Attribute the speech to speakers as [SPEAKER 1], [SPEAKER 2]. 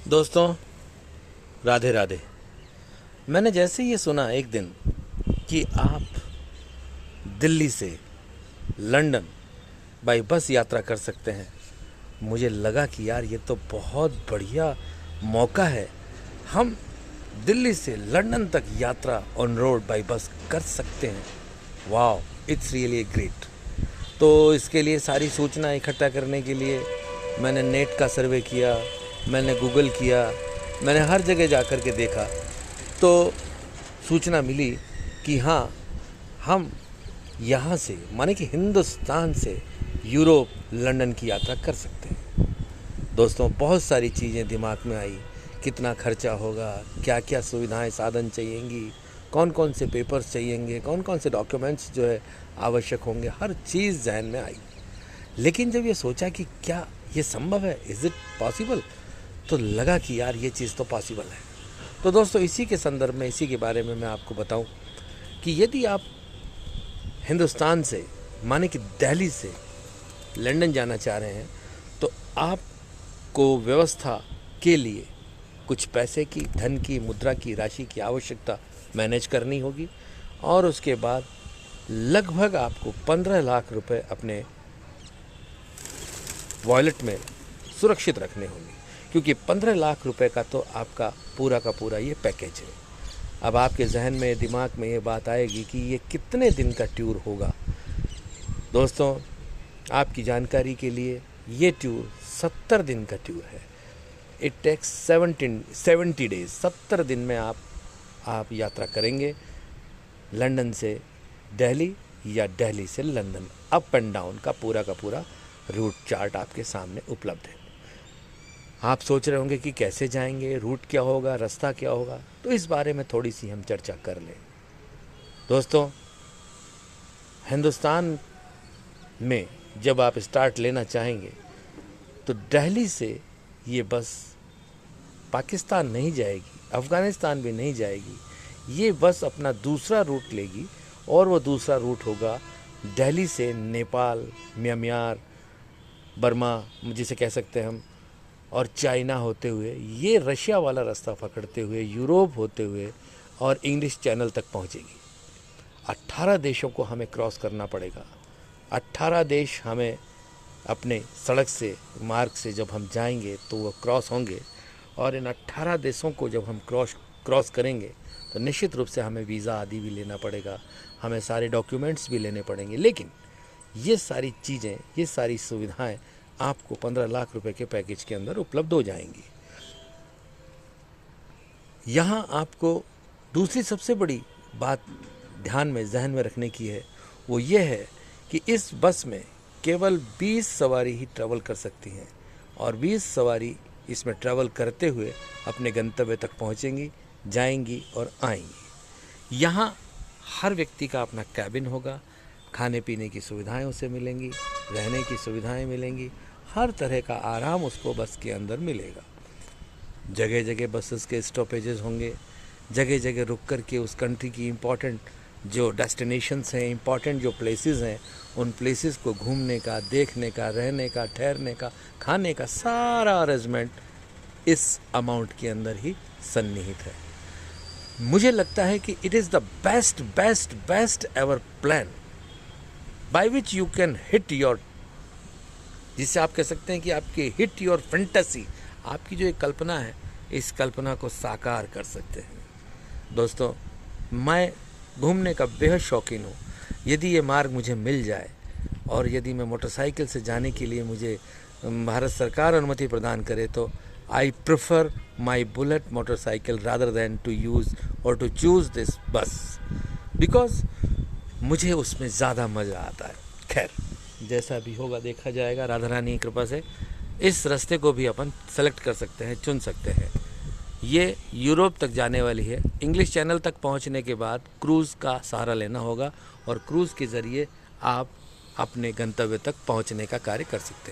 [SPEAKER 1] दोस्तों, राधे राधे। मैंने जैसे ये सुना एक दिन कि आप दिल्ली से लंदन बाई बस यात्रा कर सकते हैं, मुझे लगा कि यार ये तो बहुत बढ़िया मौका है। हम दिल्ली से लंदन तक यात्रा ऑन रोड बाई बस कर सकते हैं। Wow, it's really great. तो इसके लिए सारी सूचना इकट्ठा करने के लिए मैंने नेट का सर्वे किया, मैंने गूगल किया, मैंने हर जगह जा कर के देखा। तो सूचना मिली कि हाँ, हम यहाँ से माने कि हिंदुस्तान से यूरोप लंदन की यात्रा कर सकते हैं। दोस्तों, बहुत सारी चीज़ें दिमाग में आई, कितना खर्चा होगा, क्या क्या सुविधाएं साधन चाहिएंगी, कौन कौन से पेपर्स चाहिएंगे, कौन कौन से डॉक्यूमेंट्स जो है आवश्यक होंगे, हर चीज़ जहन में आई। लेकिन जब ये सोचा कि क्या ये संभव है, इज़ इट पॉसिबल, तो लगा कि यार ये चीज़ तो पॉसिबल है। तो दोस्तों, इसी के संदर्भ में, इसी के बारे में मैं आपको बताऊं कि यदि आप हिंदुस्तान से माने कि दिल्ली से लंदन जाना चाह रहे हैं, तो आपको व्यवस्था के लिए कुछ पैसे की, धन की, मुद्रा की राशि की आवश्यकता मैनेज करनी होगी। और उसके बाद लगभग आपको 15 लाख रुपए अपने वॉलेट में सुरक्षित रखने होंगे, क्योंकि 15 लाख रुपए का तो आपका पूरा का पूरा ये पैकेज है। अब आपके जहन में, दिमाग में ये बात आएगी कि ये कितने दिन का टूर होगा। दोस्तों, आपकी जानकारी के लिए ये टूर 70 दिन का टूर है। It takes 70 days. 70 दिन में आप यात्रा करेंगे लंदन से दिल्ली या दिल्ली से लंदन। अप एंड डाउन का पूरा रूट चार्ट आपके सामने उपलब्ध है। आप सोच रहे होंगे कि कैसे जाएंगे, रूट क्या होगा, रास्ता क्या होगा, तो इस बारे में थोड़ी सी हम चर्चा कर लें। दोस्तों, हिंदुस्तान में जब आप स्टार्ट लेना चाहेंगे तो दिल्ली से ये बस पाकिस्तान नहीं जाएगी, अफ़गानिस्तान भी नहीं जाएगी। ये बस अपना दूसरा रूट लेगी और वो दूसरा रूट होगा दिल्ली से नेपाल, म्यांमार, बर्मा जिसे कह सकते हैं हम, और चाइना होते हुए ये रशिया वाला रास्ता पकड़ते हुए यूरोप होते हुए और इंग्लिश चैनल तक पहुंचेगी। 18 देशों को हमें क्रॉस करना पड़ेगा। 18 देश हमें अपने सड़क से, मार्ग से जब हम जाएंगे तो वो क्रॉस होंगे, और इन 18 देशों को जब हम क्रॉस करेंगे तो निश्चित रूप से हमें वीज़ा आदि भी लेना पड़ेगा, हमें सारे डॉक्यूमेंट्स भी लेने पड़ेंगे। लेकिन ये सारी चीज़ें, ये सारी सुविधाएं आपको 15 लाख रुपए के पैकेज के अंदर उपलब्ध हो जाएंगी। यहाँ आपको दूसरी सबसे बड़ी बात ध्यान में, जहन में रखने की है, वो ये है कि इस बस में केवल 20 सवारी ही ट्रैवल कर सकती हैं, और 20 सवारी इसमें ट्रैवल करते हुए अपने गंतव्य तक पहुँचेंगी, जाएंगी और आएंगी। यहाँ हर व्यक्ति का अपना कैबिन होगा, खाने पीने की सुविधाएं उसे मिलेंगी, रहने की सुविधाएं मिलेंगी, हर तरह का आराम उसको बस के अंदर मिलेगा। जगह जगह बसेस के स्टॉपेजेस होंगे, जगह जगह रुक कर के उस कंट्री की इम्पॉर्टेंट जो डेस्टिनेशंस हैं, इम्पॉर्टेंट जो प्लेसेस हैं, उन प्लेसेस को घूमने का, देखने का, रहने का, ठहरने का, खाने का सारा अरेंजमेंट इस अमाउंट के अंदर ही सन्निहित है। मुझे लगता है कि it is the best ever plan by which you can hit your, जिससे आप कह सकते हैं कि आपकी हिट योर फैंटेसी, आपकी जो एक कल्पना है, इस कल्पना को साकार कर सकते हैं। दोस्तों, मैं घूमने का बेहद शौकीन हूँ। यदि ये मार्ग मुझे मिल जाए और यदि मैं मोटरसाइकिल से जाने के लिए मुझे भारत सरकार अनुमति प्रदान करे, तो I prefer my bullet motorcycle rather than to use और to choose this bus, because मुझे उसमें ज़्यादा मज़ा आता है। खैर, जैसा भी होगा देखा जाएगा। राधा रानी की कृपा से इस रास्ते को भी अपन सेलेक्ट कर सकते हैं, चुन सकते हैं। ये यूरोप तक जाने वाली है। इंग्लिश चैनल तक पहुंचने के बाद क्रूज़ का सहारा लेना होगा, और क्रूज़ के ज़रिए आप अपने गंतव्य तक पहुंचने का कार्य कर सकते हैं।